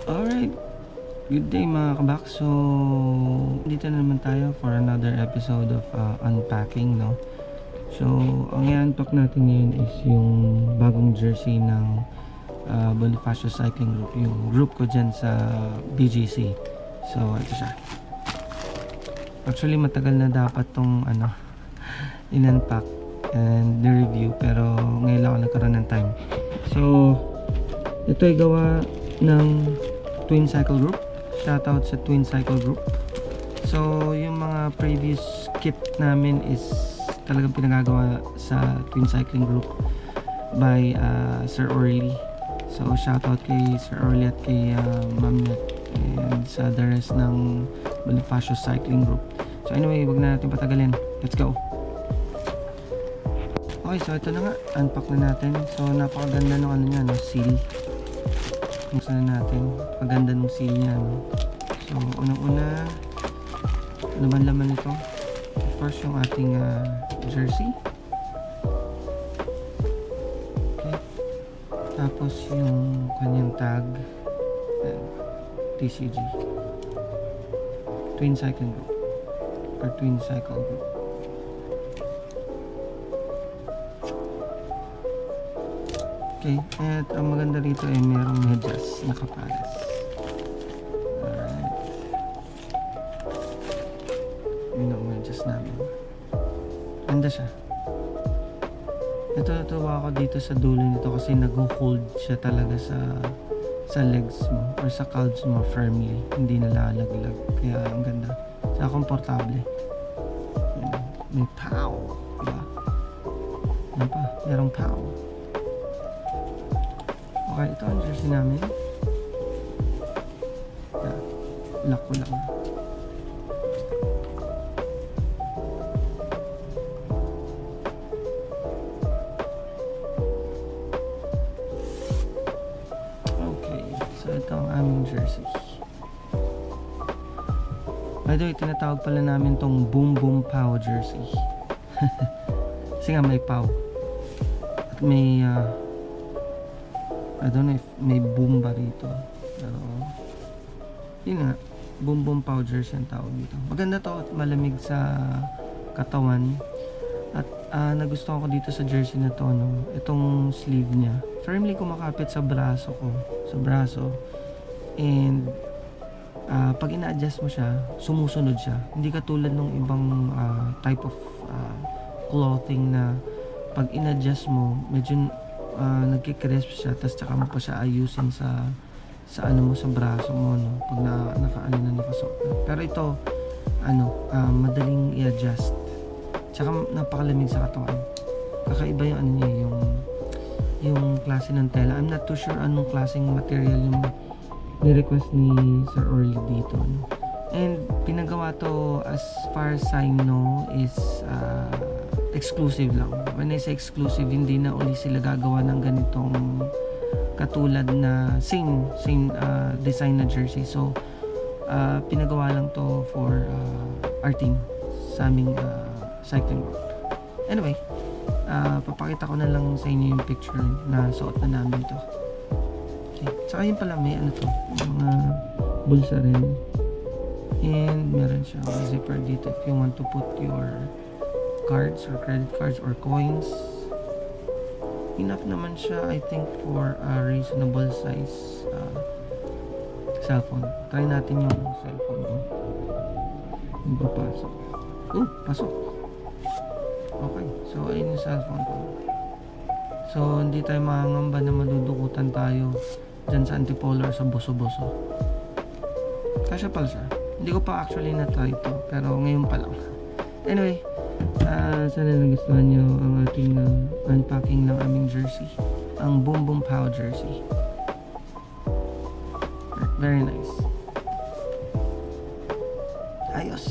Alright, good day mga kabak. So, dito na naman tayo for another episode of unpacking, no? So, ang i-unpack natin ngayon is yung bagong jersey ng Bonifacio Cycling Group, yung group ko dyan sa BGC. So, ito siya. Actually, matagal na dapat tong in-unpack and review, pero ngayon lang ako nagkaroon ng time. So, ito ay gawa ng Twin Cycle Group. Shoutout sa Twin Cycle Group. So, yung mga previous kit namin is talagang pinagagawa sa Twin Cycling Group by Sir Orly. So, shoutout kay Sir Orly at kay Ma'am Net and sa the rest ng Bonifacio Cycling Group. So, anyway, wag na natin patagalin. Let's go! Okay, so ito na nga. Unpack na natin. So, napakaganda ng niya, no? Seal. Kumusta na natin. Paganda ng seal niya, no? So, unang-una, laman-laman ito. Of course, yung ating jersey. Okay. Tapos, yung kanyang tag. TCG. Twin Cycling Group. Or Twin Cycle Group. Okay, at ang maganda rito ay merong medyas na kapalas. Alright. Yun ang medyas namin. Ganda siya. Natutuwa ako dito sa dulo nito kasi nag-hold siya talaga sa legs mo or sa calves mo firmly. Hindi nalalaglag. Kaya ang ganda. Sa komportable. May pow. Diba? Yan pa. Merong pow. Okay, ito ang jersey namin. Lock ko lang. Okay, so ito ang aming jersey. By the way, tinatawag pala namin tong Boom Boom Pow jersey. Kasi nga may pow. At may I don't know if may boom ba rito, pero yun nga, boom boom powders yung tawag dito. Maganda to at malamig sa katawan. At nagustuhan ko dito sa jersey na to, no? Itong sleeve niya firmly kumakapit sa braso ko, and pag ina-adjust mo siya, sumusunod siya. Hindi katulad ng ibang type of clothing na pag in-adjust mo, medyo nagki-crisp siya, tapos tsaka mo pa siya ayusin sa ano mo, sa braso mo, no? Pag nakasuot na. Pero ito, madaling i-adjust. Tsaka napakalamig sa katawan. Kakaiba yung niya, yung klase ng tela. I'm not too sure anong klaseng material yung ni-request ni Sir Orly dito, no? And pinagawa to, as far as I know, is exclusive lang. When I say exclusive, hindi na uli sila gagawa ng ganitong katulad na same design na jersey. So pinagawa lang to for our team sa aming cycling group. Anyway, papakita ko na lang sa inyo yung picture na suot na namin to. Okay, saka yun pala, may mga bulsa rin, and meron siya zipper dito if you want to put your cards or credit cards or coins. Enough naman siya, I think, for a reasonable size cellphone. Try natin yung cellphone ko. Yung papasok. Pasok. Okay, so ayun yung cellphone ko. So hindi tayo makangamba na madudukutan tayo dyan sa Antipolo or sa Boso-Boso. Kasya pala siya. Hindi ko pa actually na-try ito, pero ngayon pa lang. Anyway, sana nagustuhan nyo ang ating unpacking ng aming jersey, ang Boom Boom Pow jersey. Very nice. Ayos.